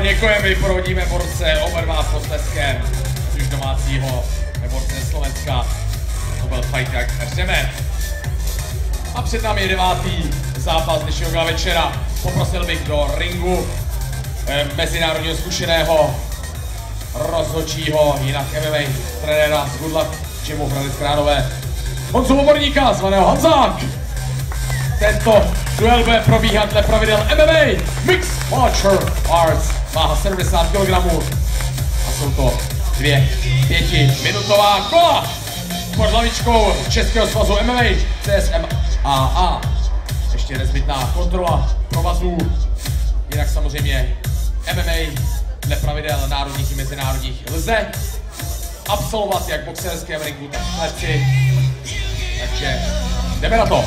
Děkujeme, provodíme borce oba dva s posleskem, už domácího borce ze Slovenska. To byl Fight Jak Řemen. A před námi je 9. zápas dnešního večera. Poprosil bych do ringu mezinárodního zkušeného rozhodčího, jinak MMA trenéra z Good Luck Gymu Hradec Králové, Honzu Oborníka, zvaného Hanzák. Tento duel bude probíhat dle pravidel MMA Mixed Martial Arts. Váha 70 kg a jsou to 2 5minutová kola pod hlavičkou Českého svazu MMA CSMAA. Ještě nezbytná kontrola provazů, jinak samozřejmě MMA dle pravidel národních i mezinárodních lze absolvovat jak v boxerském ringu, tak v kleci. Takže jdeme na to.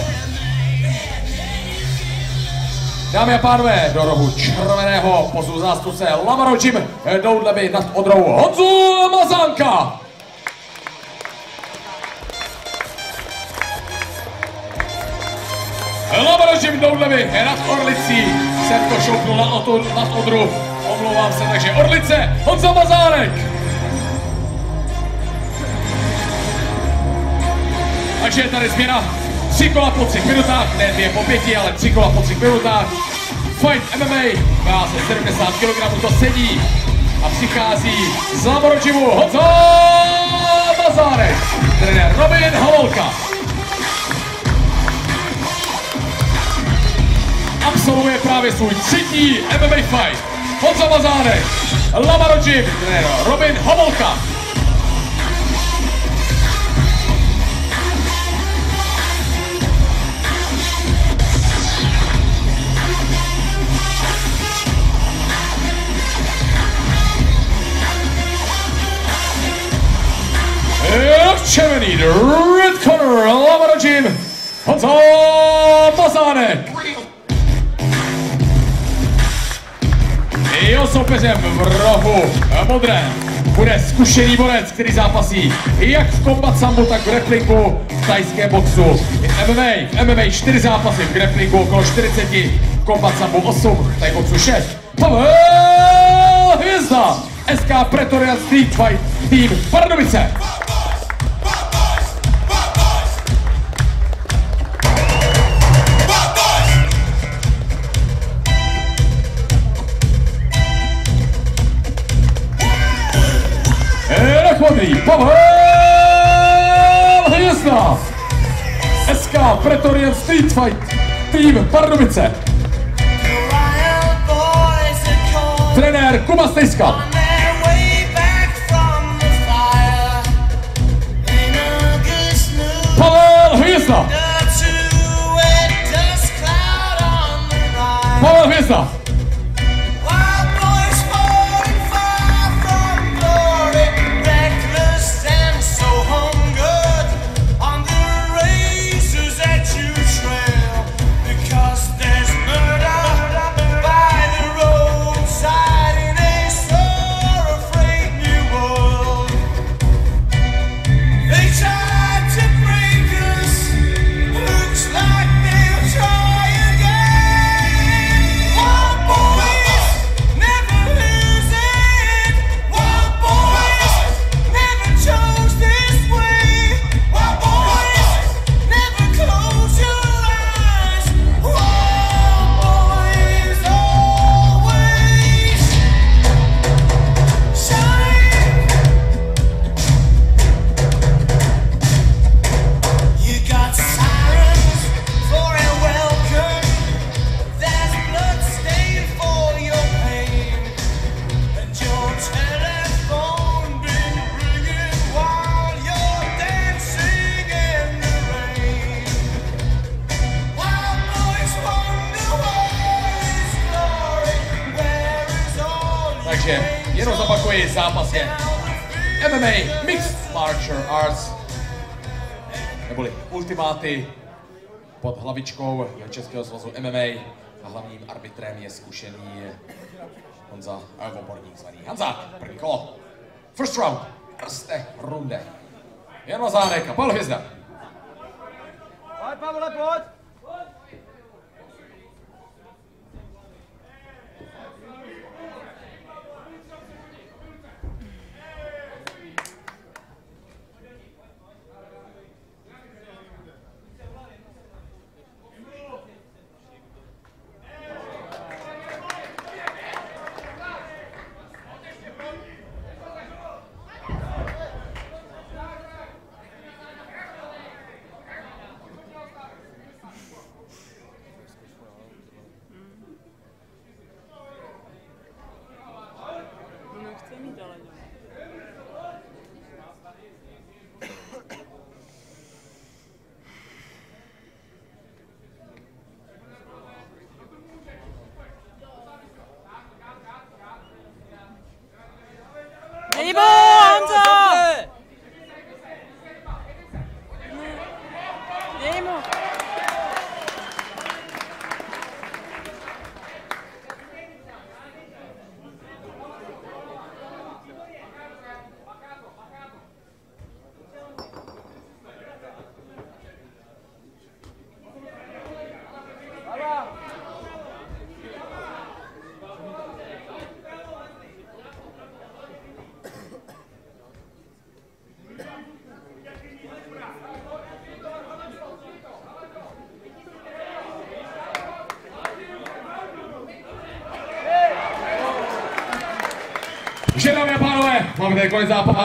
Dámy a pánové, do rohu červeného pozvu zástupce Lamaro Gym Doudleby nad Odrou Honzu Mazánka. Lamaro Gym Doudleby nad Orlicí. Jsem to šoupnul nad Odru. Omlouvám se, takže Orlice, Honza Mazánek. Takže je tady změna. 3 kola po 3 minutách, ne 2 po 5, ale 3 kola po 3 minutách. Fight MMA, váze 70 kg, to sedí. A přichází z Lamaro Gymu Honza Mazánek, trenér Robin Havolka. Absolvuje právě svůj 3. MMA fight. Honza Mazánek, Lamaro Gym, trenér Robin Havolka. Červený, the red corner, Lamaro Gym, Honza Mazánek. Jeho soupeřem v rohu modré bude zkušený borec, který zápasí jak v combat sambu, tak v grapplingu, v tajském boxu, v MMA 4 zápasy, v grapplingu okolo 40, v combat sambu 8, v thai boxu 6. Pavel Hvězda, SK Pretorian Street Fight Team Pardubice. Pavel Hvězda, SK Pretorian Street Fight Team Pardubice. Trenér Kuba Stejska. Pavel Hvězda. Pavel Hvězda. Jenom zopakuji, zápas je MMA Mixed Martial Arts, neboli ultimáty pod hlavičkou Českého svazu MMA a hlavním arbitrem je zkušený Honza Oborník zvaný Hanzák. První kolo. First round. Erste Runde. Jan Mazánek a Pavel Hvězda. Pojď, Pavle, pojď! Máme tady konec zápasu.